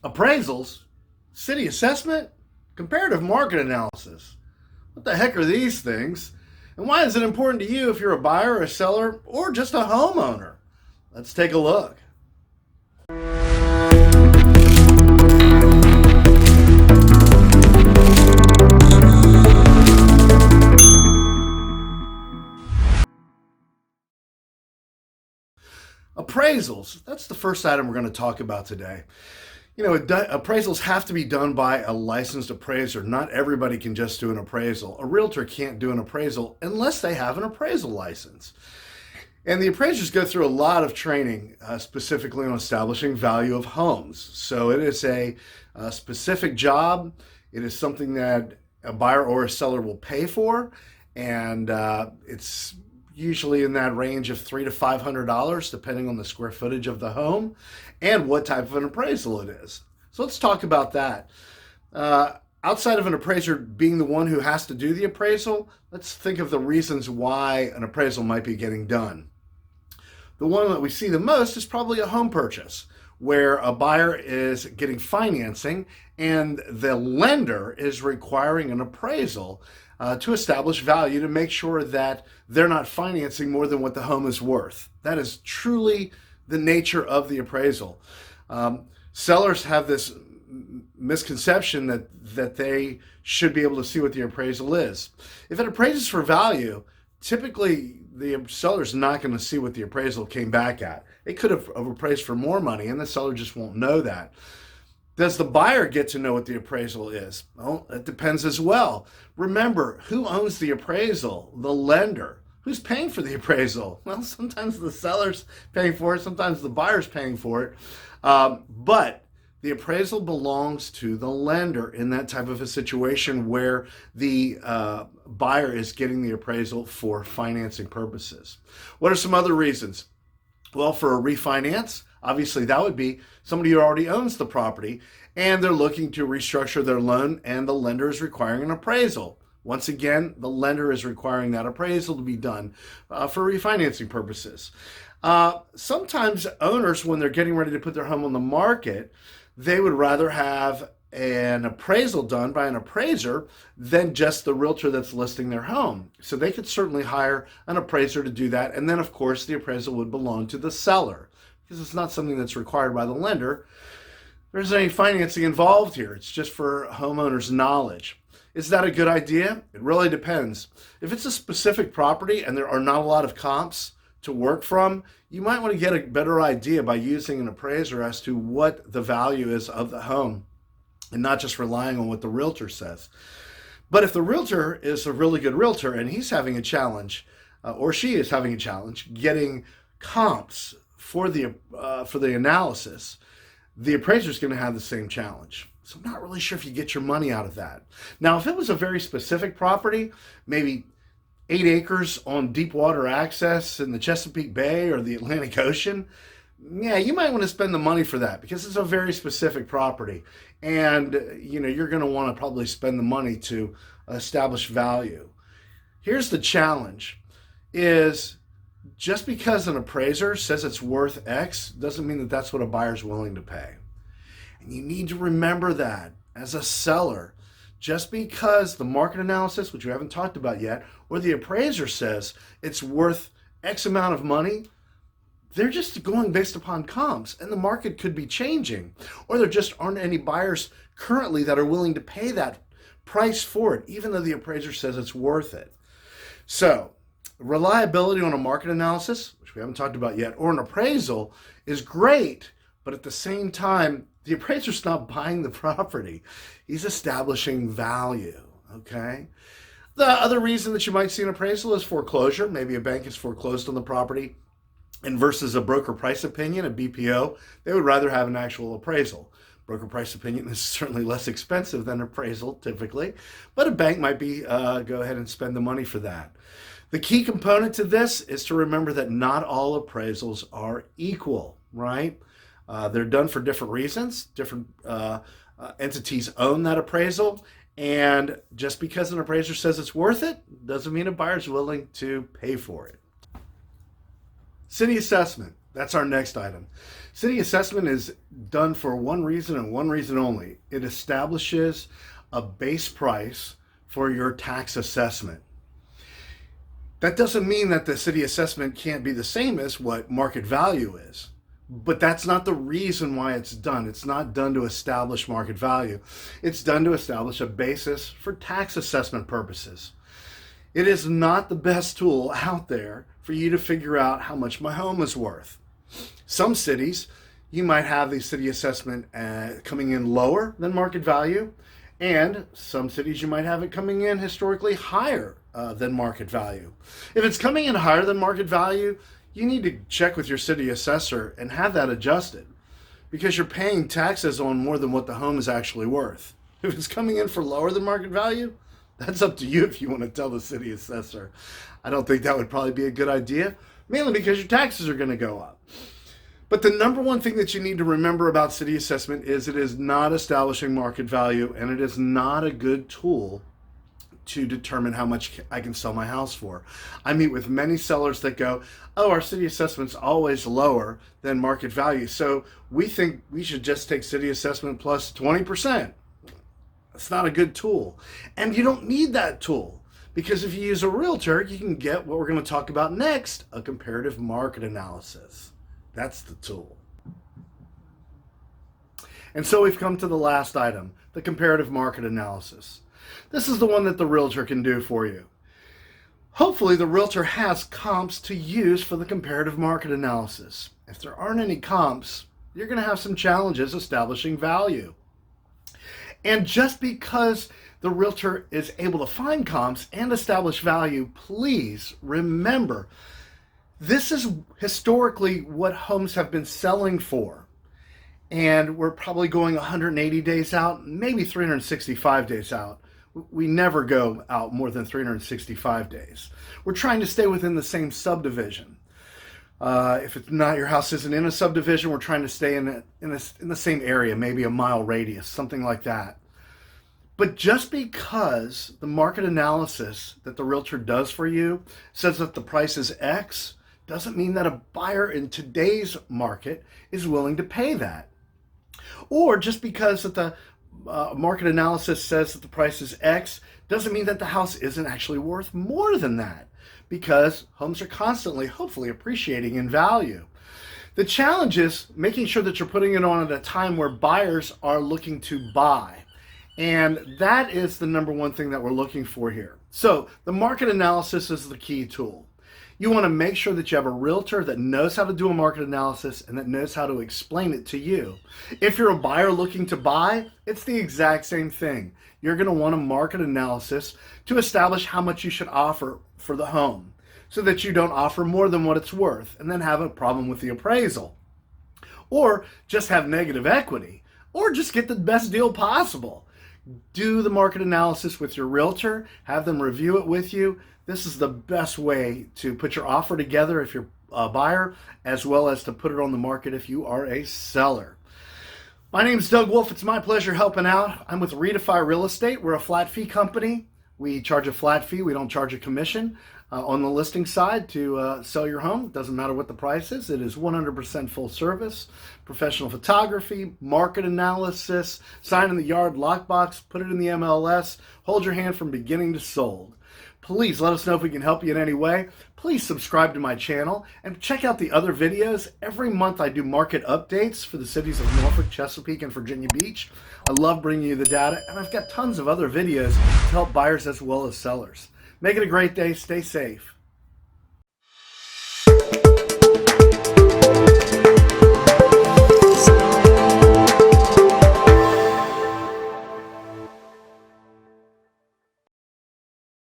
Appraisals, city assessment, comparative market analysis. What the heck are these things? And why is it important to you if you're a buyer, a seller, or just a homeowner? Let's take a look. Appraisals, that's the first item we're going to talk about today. Appraisals have to be done by a licensed appraiser. Not everybody can just do an appraisal. A realtor can't do an appraisal unless they have an appraisal license. And the appraisers go through a lot of training, specifically on establishing value of homes. So it is a specific job. It is something that a buyer or a seller will pay for, and it's usually in that range of $300 to $500, depending on the square footage of the home and what type of an appraisal it is. So let's talk about that. Outside of an appraiser being the one who has to do the appraisal, let's think of the reasons why an appraisal might be getting done. The one that we see the most is probably a home purchase, where a buyer is getting financing and the lender is requiring an appraisal to establish value to make sure that they're not financing more than what the home is worth. That is truly the nature of the appraisal. Sellers have this misconception that they should be able to see what the appraisal is. If it appraises for value, typically the seller's not going to see what the appraisal came back at. It could have appraised for more money, and the seller just won't know that. Does the buyer get to know what the appraisal is? Well, it depends as well. Remember, who owns the appraisal? The lender. Who's paying for the appraisal? Well, sometimes the seller's paying for it, sometimes the buyer's paying for it. But the appraisal belongs to the lender in that type of a situation where the buyer is getting the appraisal for financing purposes. What are some other reasons? Well, for a refinance, obviously that would be somebody who already owns the property and they're looking to restructure their loan, and the lender is requiring an appraisal. Once again, the lender is requiring that appraisal to be done for refinancing purposes. Sometimes owners, when they're getting ready to put their home on the market, they would rather have an appraisal done by an appraiser than just the realtor that's listing their home. So they could certainly hire an appraiser to do that. And then, of course, the appraisal would belong to the seller because it's not something that's required by the lender. There isn't any financing involved here. It's just for homeowners' knowledge. Is that a good idea? It really depends. If it's a specific property and there are not a lot of comps to work from, you might want to get a better idea by using an appraiser as to what the value is of the home and not just relying on what the realtor says. But if the realtor is a really good realtor and he's having a challenge, or she is having a challenge getting comps for the analysis, the appraiser is going to have the same challenge. So I'm not really sure if you get your money out of that. Now, if it was a very specific property, maybe 8 acres on deep water access in the Chesapeake Bay or the Atlantic Ocean, yeah, you might want to spend the money for that because it's a very specific property. And, you're going to want to probably spend the money to establish value. Here's the challenge is just because an appraiser says it's worth X doesn't mean that that's what a buyer's willing to pay. And you need to remember that as a seller, just because the market analysis, which we haven't talked about yet, or the appraiser says it's worth X amount of money, they're just going based upon comps, and the market could be changing, or there just aren't any buyers currently that are willing to pay that price for it, even though the appraiser says it's worth it. So reliability on a market analysis, which we haven't talked about yet, or an appraisal is great, but at the same time, the appraiser's not buying the property. He's establishing value, okay? The other reason that you might see an appraisal is foreclosure. Maybe a bank has foreclosed on the property, and versus a broker price opinion, a BPO, they would rather have an actual appraisal. Broker price opinion is certainly less expensive than appraisal typically, but a bank might be go ahead and spend the money for that. The key component to this is to remember that not all appraisals are equal, right? They're done for different reasons. Different entities own that appraisal, and just because an appraiser says it's worth it doesn't mean a buyer's willing to pay for it. City assessment. That's our next item. City assessment is done for one reason and one reason only. It establishes a base price for your tax assessment. That doesn't mean that the city assessment can't be the same as what market value is, but that's not the reason why it's done. It's not done to establish market value. It's done to establish a basis for tax assessment purposes. It is not the best tool out there for you to figure out how much my home is worth. Some cities, you might have the city assessment coming in lower than market value, and some cities you might have it coming in historically higher than market value. If it's coming in higher than market value, you need to check with your city assessor and have that adjusted, because you're paying taxes on more than what the home is actually worth. If it's coming in for lower than market value, that's up to you if you want to tell the city assessor. I don't think that would probably be a good idea, mainly because your taxes are going to go up. But the number one thing that you need to remember about city assessment is it is not establishing market value, and it is not a good tool to determine how much I can sell my house for. I meet with many sellers that go, oh, our city assessment's always lower than market value, so we think we should just take city assessment plus 20%. It's not a good tool. And you don't need that tool, because if you use a realtor, you can get what we're going to talk about next, a comparative market analysis. That's the tool. And so we've come to the last item, the comparative market analysis. This is the one that the realtor can do for you. Hopefully the realtor has comps to use for the comparative market analysis. If there aren't any comps, you're going to have some challenges establishing value. And just because the realtor is able to find comps and establish value, please remember, this is historically what homes have been selling for. And we're probably going 180 days out, maybe 365 days out. We never go out more than 365 days. We're trying to stay within the same subdivision. If it's not, your house isn't in a subdivision, we're trying to stay in the same area, maybe a mile radius, something like that. But just because the market analysis that the realtor does for you says that the price is X, doesn't mean that a buyer in today's market is willing to pay that. Or just because that the market analysis says that the price is X, doesn't mean that the house isn't actually worth more than that, because homes are constantly, hopefully, appreciating in value. The challenge is making sure that you're putting it on at a time where buyers are looking to buy. And that is the number one thing that we're looking for here. So the market analysis is the key tool. You want to make sure that you have a realtor that knows how to do a market analysis and that knows how to explain it to you. If you're a buyer looking to buy, it's the exact same thing. You're going to want a market analysis to establish how much you should offer for the home, so that you don't offer more than what it's worth and then have a problem with the appraisal, or just have negative equity, or just get the best deal possible. Do the market analysis with your realtor, have them review it with you. This is the best way to put your offer together if you're a buyer, as well as to put it on the market if you are a seller. My name is Doug Wolfe. It's my pleasure helping out. I'm with Redefy Real Estate. We're a flat fee company. We charge a flat fee. We don't charge a commission on the listing side to sell your home. It doesn't matter what the price is. It is 100% full service, professional photography, market analysis, sign in the yard lockbox, put it in the MLS, hold your hand from beginning to sold. Please let us know if we can help you in any way. Please subscribe to my channel and check out the other videos. Every month I do market updates for the cities of Norfolk, Chesapeake, and Virginia Beach. I love bringing you the data, and I've got tons of other videos to help buyers as well as sellers. Make it a great day. Stay safe.